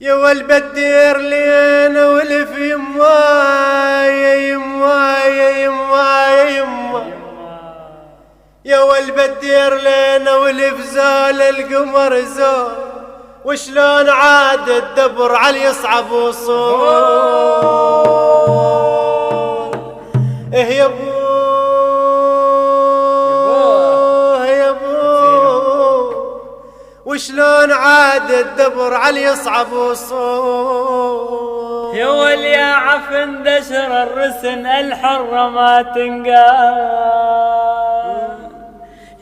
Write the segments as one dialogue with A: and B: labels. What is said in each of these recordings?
A: يا والبدير لينا والف يما يا يما يا يما يا يما يا والبدير لينا والف زال القمر زال وشلون عاد الدبر على يصعب وصول إيه يا ابو وشلون عاد الدبر على يصعب وصول
B: يا وليا عفن دشر الرسن الحرة ما تنقال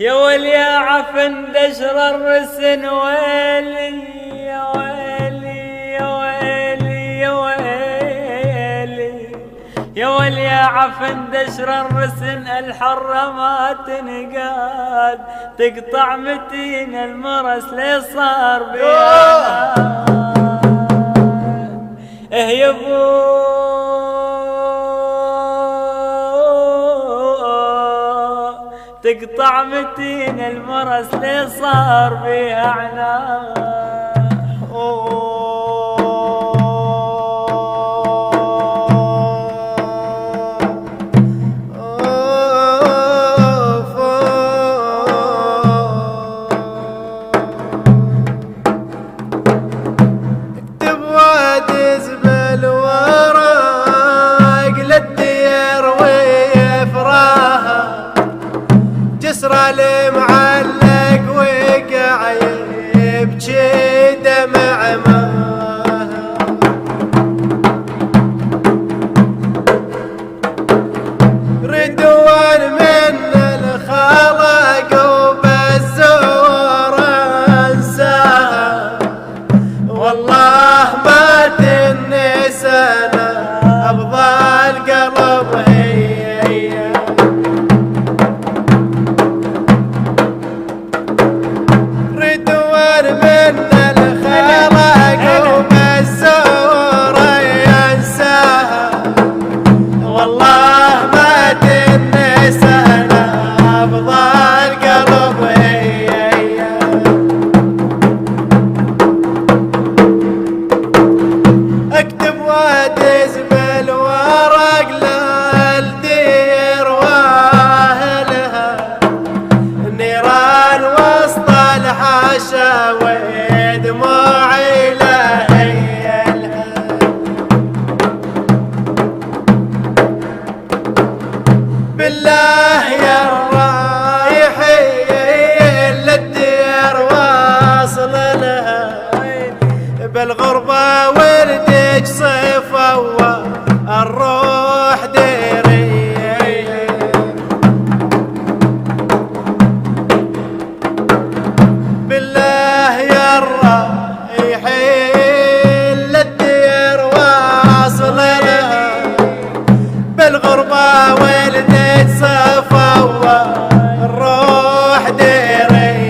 B: يا وليا عفن دشر الرسن ويلي يا ويلي يا ويلي يا ويلي يا وليا عفن دشر الرسن الحرة ما تنقال تقطع متين المرس لي صار بيها إيه يا ابو تقطع متين المرس لي صار بيها عنان
A: لي معلق وقع يبكي دمع ماها رضوان من الخلق وبالزور انساها والله ما تنسى انا افضل قلب هي ودموعي لا هيلها بالله يا الرايحين للديار واصل لها بالغربة وردك صيفة والروح ديري بالغربة ولدت صفا والروح ديري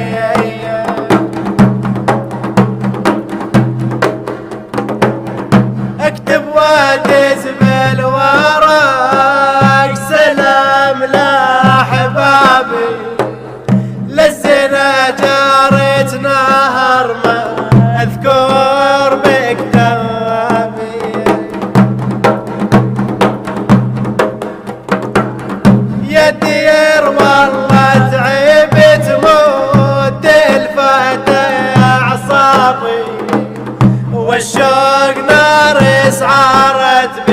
A: اكتب وادز بالورق سلام لاحبابي للزنا جارت نهر ما اذكر بكتابي يا دير والله تعبت موت الفتى اعصابي والشوق نار اسعارت